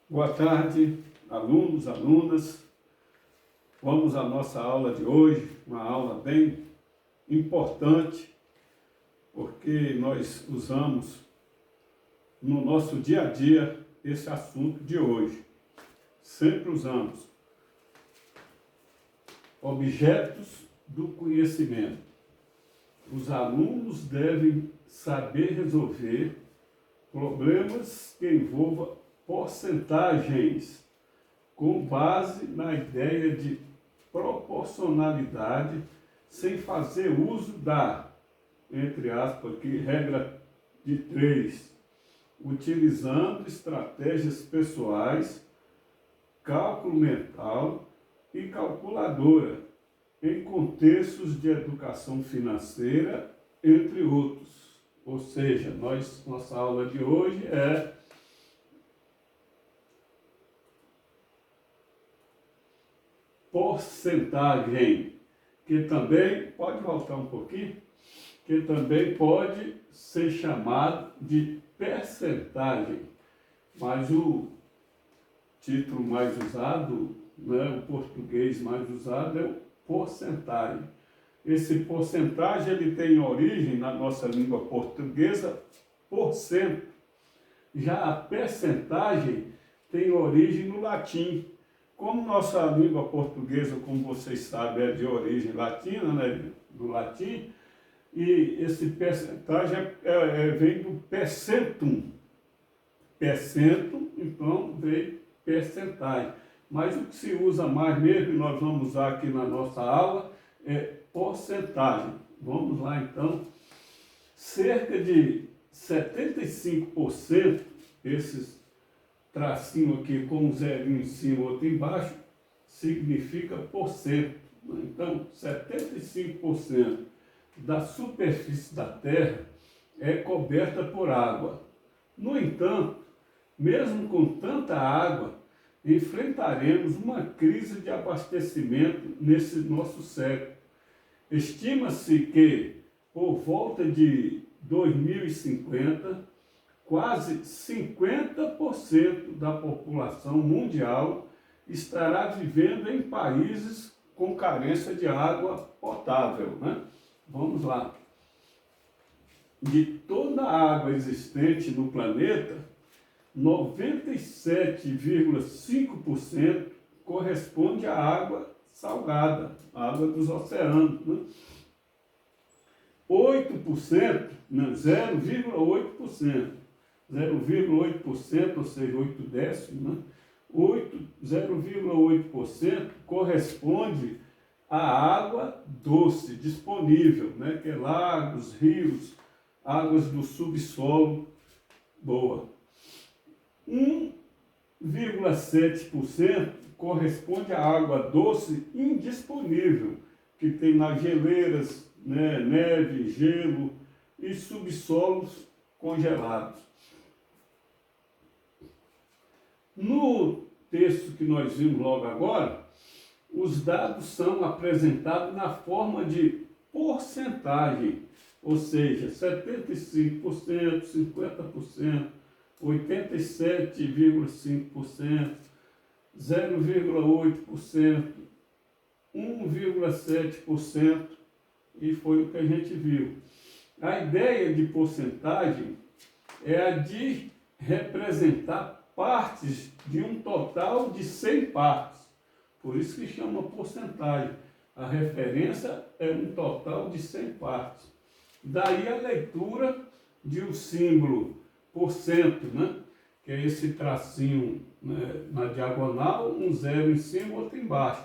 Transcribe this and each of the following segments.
Boa tarde, alunos, alunas. Vamos à nossa aula de hoje, uma aula bem importante, porque nós usamos no nosso dia a dia esse assunto de hoje. Sempre usamos objetos do conhecimento. Os alunos devem saber resolver problemas que envolvam porcentagens, com base na ideia de proporcionalidade, sem fazer uso da, entre aspas, aqui, regra de 3, utilizando estratégias pessoais, cálculo mental e calculadora, em contextos de educação financeira, entre outros. Ou seja, nossa aula de hoje é porcentagem, que também, pode voltar um pouquinho, que também pode ser chamado de percentagem, mas o título mais usado, né, o português mais usado é o porcentagem. Esse porcentagem ele tem origem na nossa língua portuguesa, porcento. Já a percentagem tem origem no latim. Como nossa língua portuguesa, como vocês sabem, é de origem latina, né, do latim, e esse percentagem vem do percentum. Percentum, então, vem percentagem. Mas o que se usa mais mesmo, e nós vamos usar aqui na nossa aula, é porcentagem. Vamos lá, então. Cerca de 75%, esses tracinho aqui com um zerinho em cima e outro embaixo, significa por cento. Então, 75% da superfície da Terra é coberta por água. No entanto, mesmo com tanta água, enfrentaremos uma crise de abastecimento nesse nosso século. Estima-se que, por volta de 2050, quase 50% da população mundial estará vivendo em países com carência de água potável, né? Vamos lá. De toda a água existente no planeta, 97,5% corresponde à água salgada, a água dos oceanos, né? 8%, não, 0,8%, ou seja, 8 décimos, né? 0,8% corresponde à água doce disponível, né? Que é lagos, rios, águas do subsolo, boa. 1,7% corresponde à água doce indisponível, que tem nas geleiras, né, neve, gelo e subsolos congelados. No texto que nós vimos logo agora, os dados são apresentados na forma de porcentagem, ou seja, 75%, 50%, 87,5%, 0,8%, 1,7%, e foi o que a gente viu. A ideia de porcentagem é a de representar partes de um total de 100 partes. Por isso que chama porcentagem. A referência é um total de 100 partes. Daí a leitura de um símbolo por cento, né? Que é esse tracinho, né, na diagonal, um zero em cima, outro embaixo.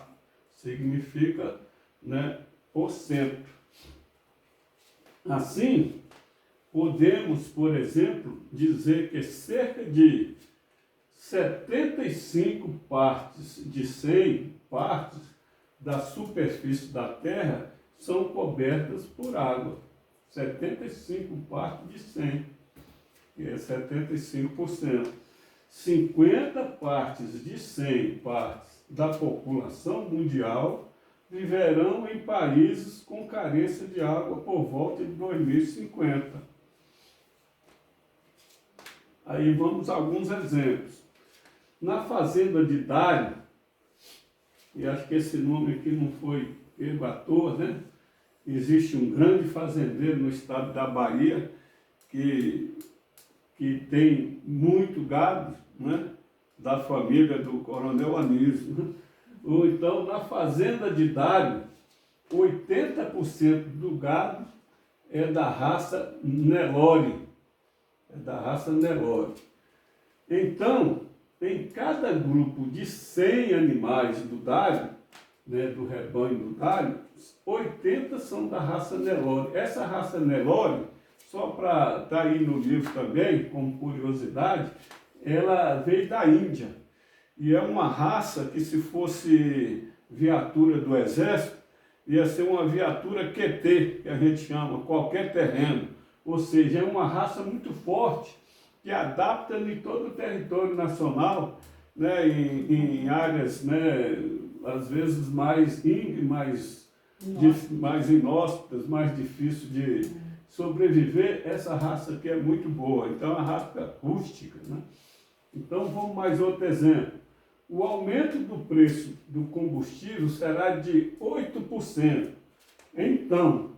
Significa, né, por cento. Assim, podemos, por exemplo, dizer que cerca de 75 partes de 100 partes da superfície da Terra são cobertas por água. 75 partes de 100, que é 75%. 50 partes de 100 partes da população mundial viverão em países com carência de água por volta de 2050. Aí vamos a alguns exemplos. Na fazenda de Dário, e acho que esse nome aqui não foi pego à toa, né? Existe um grande fazendeiro no estado da Bahia que tem muito gado, né? Da família do Coronel Anísio, né? Ou então, na fazenda de Dário, 80% do gado é da raça Nelore. É da raça Nelore. Então, em cada grupo de 100 animais do Dário, né, do rebanho do Dário, 80 são da raça Nelore. Essa raça Nelore, só para estar aí no livro também, como curiosidade, ela veio da Índia. E é uma raça que, se fosse viatura do exército, ia ser uma viatura QT, que a gente chama, qualquer terreno. Ou seja, é uma raça muito forte, que adapta em todo o território nacional, né, em áreas, né, às vezes mais íngremes, mais inóspitas, mais difícil de sobreviver. Essa raça aqui é muito boa, então é uma raça rústica, né? Então vamos mais outro exemplo. O aumento do preço do combustível será de 8%. Então,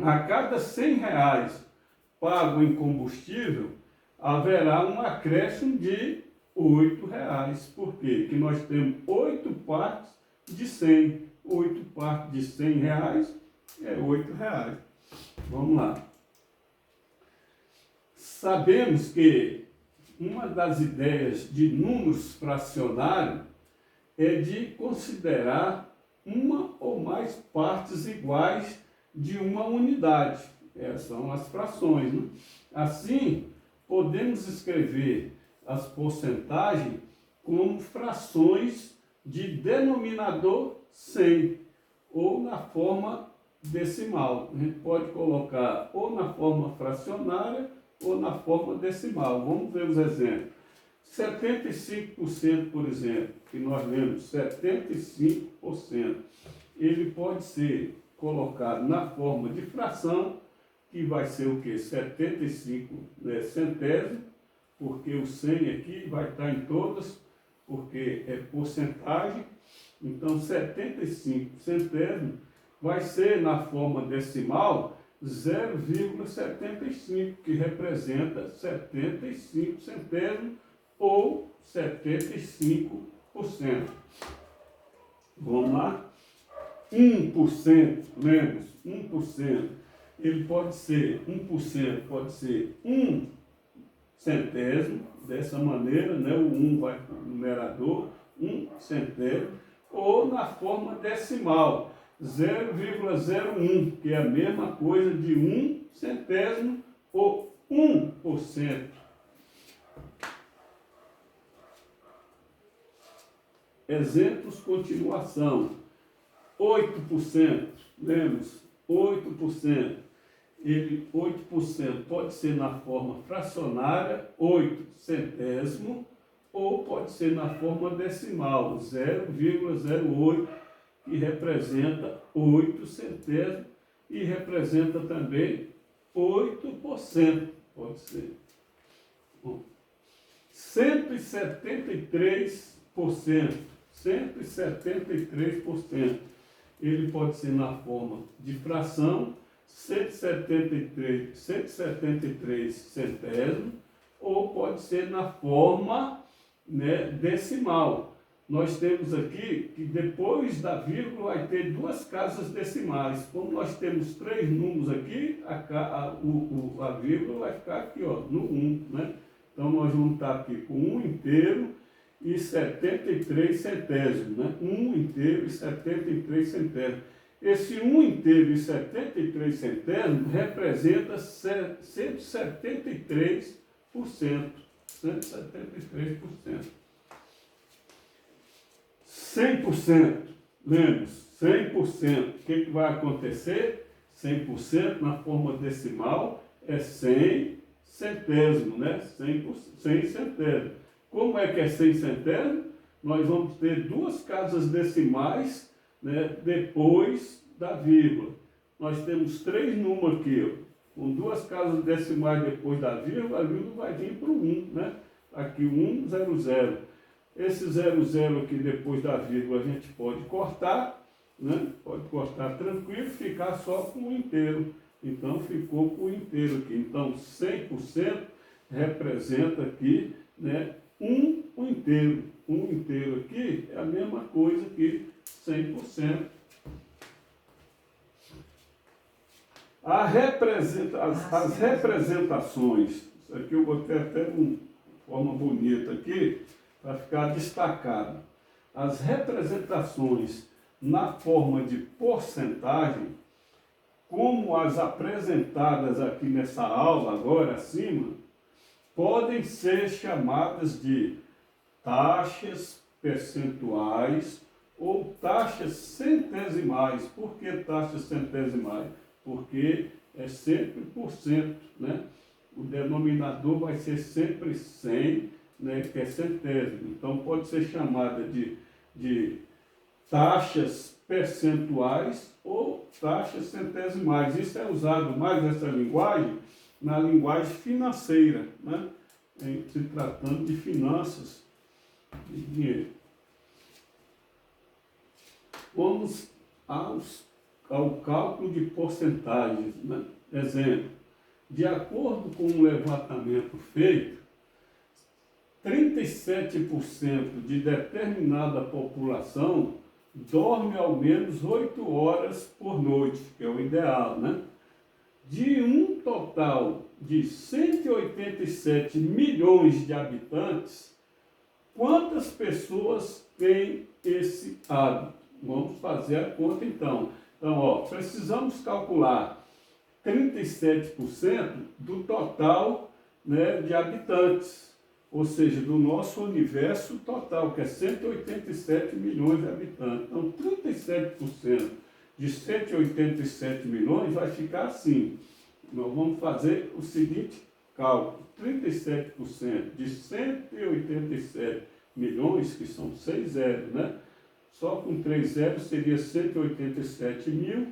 a cada R$ 100 pago em combustível, haverá um acréscimo de R$ 8. Por quê? Porque nós temos 8 partes de 100. 8 partes de R$ 100 é R$ 8. Vamos lá. Sabemos que uma das ideias de números fracionários é de considerar uma ou mais partes iguais de uma unidade. Essas são as frações, né? Assim, podemos escrever as porcentagens como frações de denominador 100, ou na forma decimal. A gente pode colocar ou na forma fracionária ou na forma decimal. Vamos ver os exemplos. 75%, por exemplo, que nós lemos 75%, ele pode ser colocado na forma de fração, que vai ser o quê? 75, né, centésimo, porque o 100 aqui vai estar em todas, porque é porcentagem. Então, 75 centésimo vai ser na forma decimal 0,75, que representa 75 centésimos ou 75%. Vamos lá? 1%, lembra? 1%. Ele pode ser, 1% pode ser 1 centésimo, dessa maneira, né? O 1 vai para o numerador, 1 centésimo, ou na forma decimal, 0,01, que é a mesma coisa de 1 centésimo ou 1%. Exemplos, continuação. 8%, lemos, 8%. 8% pode ser na forma fracionária, 8 centésimo, ou pode ser na forma decimal, 0,08, que representa 8 centésimos e representa também 8%, pode ser. Bom, 173%, 173%, ele pode ser na forma de fração, 173 centésimos, ou pode ser na forma, né, decimal. Nós temos aqui que depois da vírgula vai ter duas casas decimais. Como nós temos 3 números aqui, a vírgula vai ficar aqui, ó, no 1, né? Então nós vamos estar aqui com 1 inteiro e 73 centésimos, né? 1 inteiro e 73 centésimos. Esse 1 inteiro e 73 centésimos representa 173%. 173%. 100%. Lembre-se, 100%. O que vai acontecer? 100% na forma decimal é 100 centésimo, né? 100 centésimo. Como é que é 100 centésimo? Nós vamos ter duas casas decimais, né, depois da vírgula. Nós temos 3 números aqui, ó, com duas casas decimais depois da vírgula, a vírgula vai vir para o 1, né? Aqui 1, 0, 0. Esse 00 aqui depois da vírgula a gente pode cortar, né? Pode cortar tranquilo e ficar só com o inteiro. Então ficou com o inteiro aqui. Então 100% representa aqui, né, um inteiro. Um inteiro aqui é a mesma coisa que 100%. As representações, isso aqui eu botei até de forma bonita aqui, para ficar destacado. As representações na forma de porcentagem, como as apresentadas aqui nessa aula, agora acima, podem ser chamadas de taxas percentuais ou taxas centesimais. Por que taxas centesimais? Porque é sempre por cento, né? O denominador vai ser sempre 100, né, que é centésimo. Então pode ser chamada de taxas percentuais ou taxas centesimais. Isso é usado mais nessa linguagem, na linguagem financeira, né? Se tratando de finanças, de dinheiro. Vamos ao cálculo de porcentagens, né? Exemplo, de acordo com um levantamento feito, 37% de determinada população dorme ao menos 8 horas por noite, que é o ideal, né? De um total de 187 milhões de habitantes, quantas pessoas têm esse hábito? Vamos fazer a conta então. Então, ó, precisamos calcular 37% do total, né, de habitantes, ou seja, do nosso universo total, que é 187 milhões de habitantes. Então, 37% de 187 milhões vai ficar assim. Nós vamos fazer o seguinte cálculo: 37% de 187 milhões, que são 6 zeros, né? Só com 3 zeros seria 187 mil,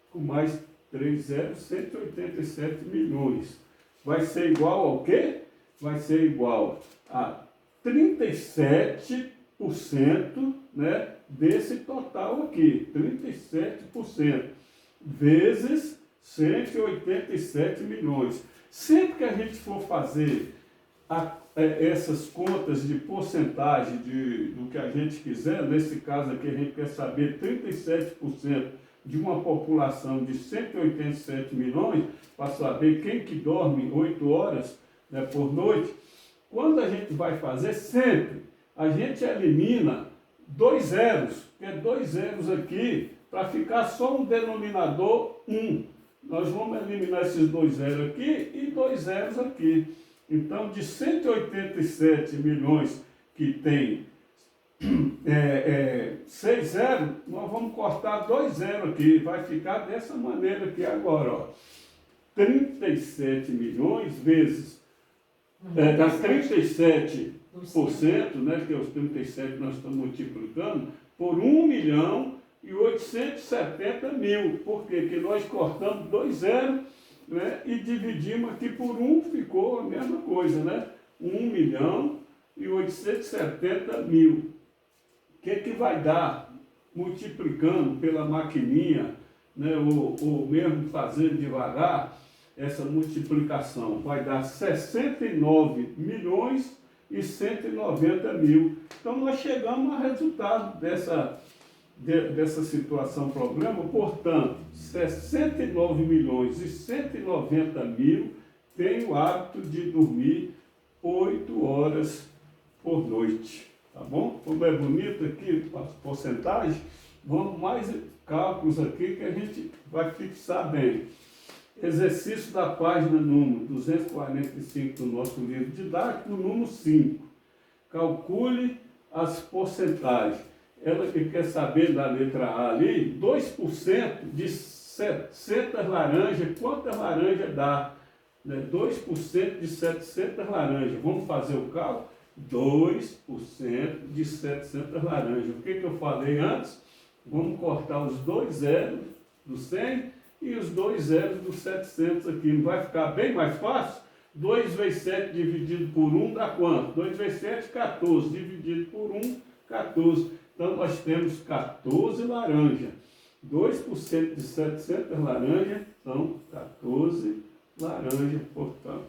com mais 3 zeros, 187 milhões. Vai ser igual ao quê? Vai ser igual a 37%, né, desse total aqui. 37% vezes 187 milhões. Sempre que a gente for fazer essas contas de porcentagem do que a gente quiser, nesse caso aqui a gente quer saber 37% de uma população de 187 milhões, para saber quem que dorme 8 horas, né, por noite. Quando a gente vai fazer, sempre a gente elimina 2 zeros, que é 2 zeros aqui, para ficar só um denominador 1. Nós vamos eliminar esses 2 zeros aqui e 2 zeros aqui. Então, de 187 milhões que tem 6 zeros, nós vamos cortar 2 zeros aqui. Vai ficar dessa maneira aqui agora, ó. 37 milhões vezes, das 37%, né, que é os 37 que nós estamos multiplicando, por 1.870.000. Por quê? Porque nós cortamos 2 zeros, né, e dividimos aqui por 1, ficou a mesma coisa, né? 1.870.000. O que vai dar multiplicando pela maquininha, né, ou mesmo fazendo devagar essa multiplicação? Vai dar 69.190.000. Então nós chegamos ao resultado dessa situação problema. Portanto, 69.190.000 têm o hábito de dormir 8 horas por noite. Tá bom? Como é bonito aqui a porcentagem, vamos mais cálculos aqui que a gente vai fixar bem. Exercício da página número 245 do nosso livro didático, número 5. Calcule as porcentagens. Ela que quer saber da letra A ali, 2% de 700 laranjas, quantas laranjas dá? 2% de 700 laranjas. Vamos fazer o cálculo? 2% de 700 laranjas. O que eu falei antes? Vamos cortar os 2 zeros do 100 e os 2 zeros do 700 aqui. Não vai ficar bem mais fácil? 2 vezes 7 dividido por 1 dá quanto? 2 vezes 7, 14. Dividido por 1, 14. Então, nós temos 14 laranjas. 2% de 700 laranjas são 14 laranjas, portanto.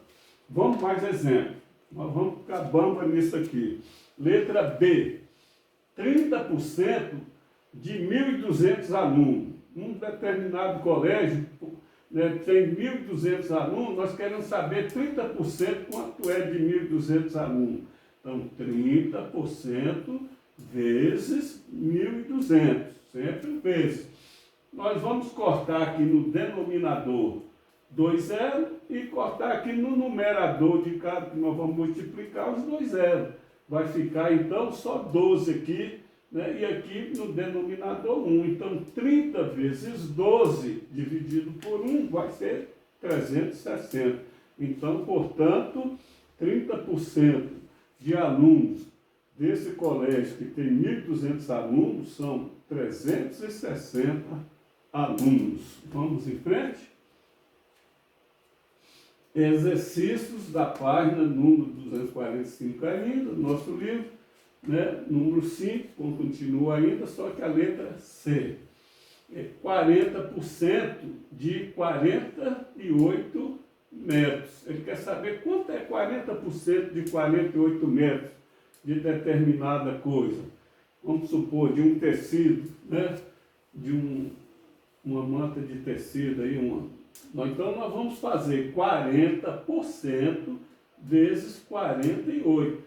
Vamos mais exemplo. Nós vamos ficar bamba nisso aqui. Letra B. 30% de 1.200 alunos. Um determinado colégio, né, tem 1.200 alunos, nós queremos saber 30% quanto é de 1.200 alunos. Então, 30% vezes 1.200, sempre vezes. Nós vamos cortar aqui no denominador 2 zeros e cortar aqui no numerador de cada, que nós vamos multiplicar os 2 zeros. Vai ficar, então, só 12 aqui, né? E aqui no denominador 1. Então, 30 vezes 12 dividido por 1 vai ser 360. Então, portanto, 30% de alunos desse colégio que tem 1.200 alunos são 360 alunos. Vamos em frente? Exercícios da página número 245 ainda, do nosso livro, né? Número 5, continua ainda, só que a letra C. 40% de 48 metros. Ele quer saber quanto é 40% de 48 metros de determinada coisa. Vamos supor, de um tecido, né? De uma manta de tecido aí, Então, nós vamos fazer 40% vezes 48. O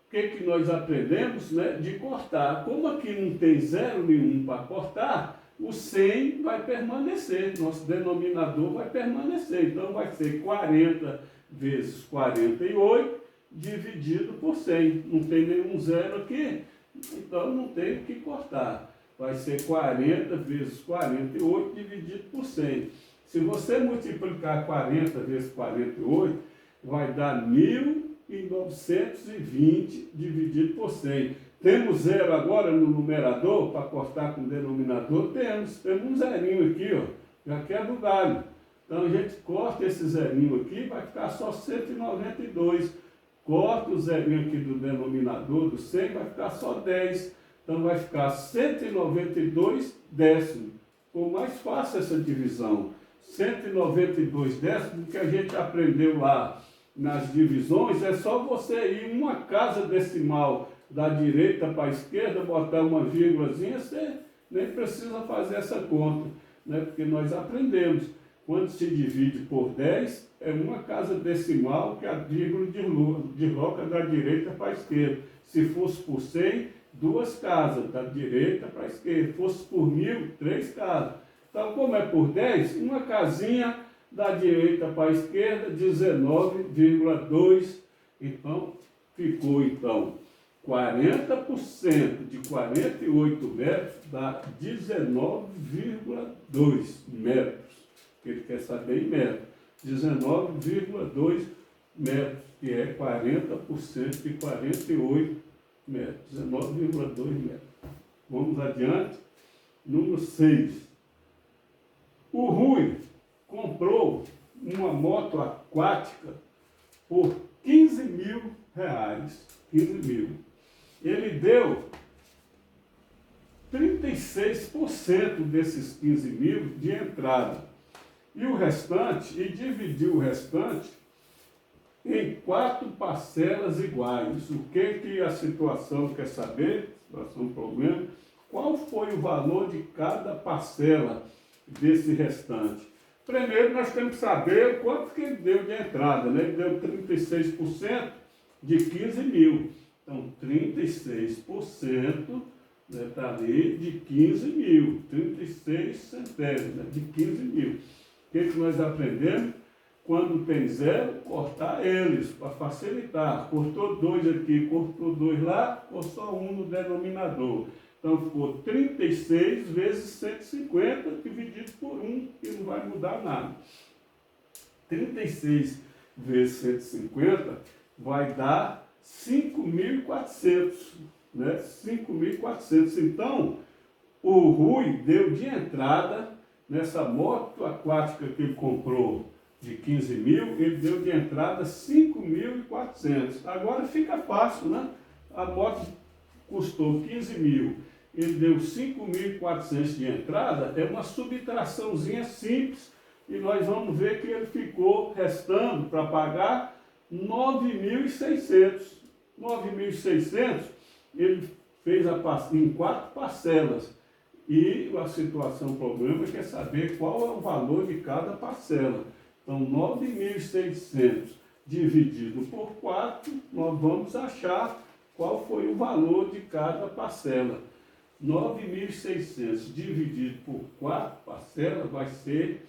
que nós aprendemos? Né? De cortar. Como aqui não tem zero nenhum para cortar, o 100 vai permanecer. Nosso denominador vai permanecer. Então, vai ser 40 vezes 48 dividido por 100. Não tem nenhum zero aqui, então não tem o que cortar. Vai ser 40 vezes 48 dividido por 100. Se você multiplicar 40 vezes 48, vai dar 1.920 dividido por 100. Temos zero agora no numerador, para cortar com o denominador? Temos um zerinho aqui, ó, já quebra o galho. Então a gente corta esse zerinho aqui, vai ficar só 192. Corta o zerinho aqui do denominador, do 100, vai ficar só 10. Então vai ficar 192 décimos. Ficou mais fácil essa divisão. 192 décimos, que a gente aprendeu lá nas divisões, é só você ir uma casa decimal da direita para a esquerda, botar uma vírgulazinha, você nem precisa fazer essa conta, né? Porque nós aprendemos. Quando se divide por 10, é uma casa decimal que a vírgula desloca da direita para a esquerda. Se fosse por 100, 2 casas, da direita para a esquerda. Se fosse por 1.000, 3 casas. Então, como é por 10, uma casinha da direita para a esquerda, 19,2. Então, ficou, 40% de 48 metros dá 19,2 metros. Ele quer saber em metros. 19,2 metros, que é 40% de 48 metros. 19,2 metros. Vamos adiante. Número 6. O Rui comprou uma moto aquática por 15 mil reais. 15 mil. Ele deu 36% desses 15 mil de entrada. E o restante, e dividiu o restante em 4 parcelas iguais. O que a situação quer saber? Situação, problema. Qual foi o valor de cada parcela desse restante? Primeiro, nós temos que saber quanto que ele deu de entrada, né? Ele deu 36% de 15 mil. Então, 36%, né, está ali, de 15 mil. 36 centésimos, né, de 15 mil. O que nós aprendemos? Quando tem zero, cortar eles, para facilitar. Cortou 2 aqui, cortou 2 lá, ou só 1 no denominador. Então, ficou 36 vezes 150 dividido por 1, que não vai mudar nada. 36 vezes 150 vai dar 5.400, né? 5.400. Então, o Rui deu de entrada nessa moto aquática que ele comprou de 15 mil, ele deu de entrada 5.400. Agora fica fácil, né? A moto custou 15 mil, ele deu 5.400 de entrada, é uma subtraçãozinha simples, e nós vamos ver que ele ficou restando para pagar 9.600. 9.600 ele fez em 4 parcelas. E a situação, o problema é saber qual é o valor de cada parcela. Então, 9.600 dividido por 4, nós vamos achar qual foi o valor de cada parcela. 9.600 dividido por 4 parcelas vai ser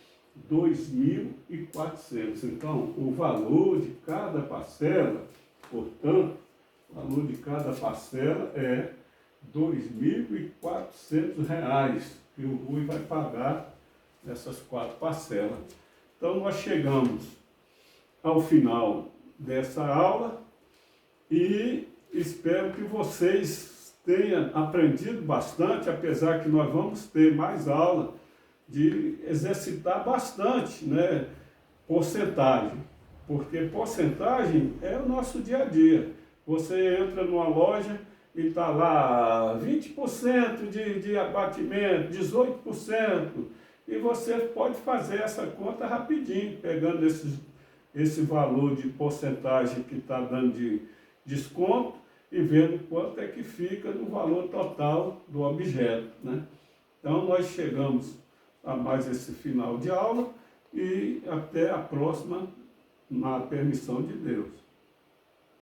2.400. Então, o valor de cada parcela, portanto, o valor de cada parcela é R$ 2.400 que o Rui vai pagar nessas 4 parcelas. Então, nós chegamos ao final dessa aula e espero que vocês tenham aprendido bastante, apesar que nós vamos ter mais aula, de exercitar bastante, né, porcentagem, porque porcentagem é o nosso dia a dia. Você entra numa loja e está lá 20% de abatimento, 18%, e você pode fazer essa conta rapidinho, pegando esse valor de porcentagem que está dando de desconto e vendo quanto é que fica no valor total do objeto, né? Então, nós chegamos a mais esse final de aula e até a próxima, na permissão de Deus.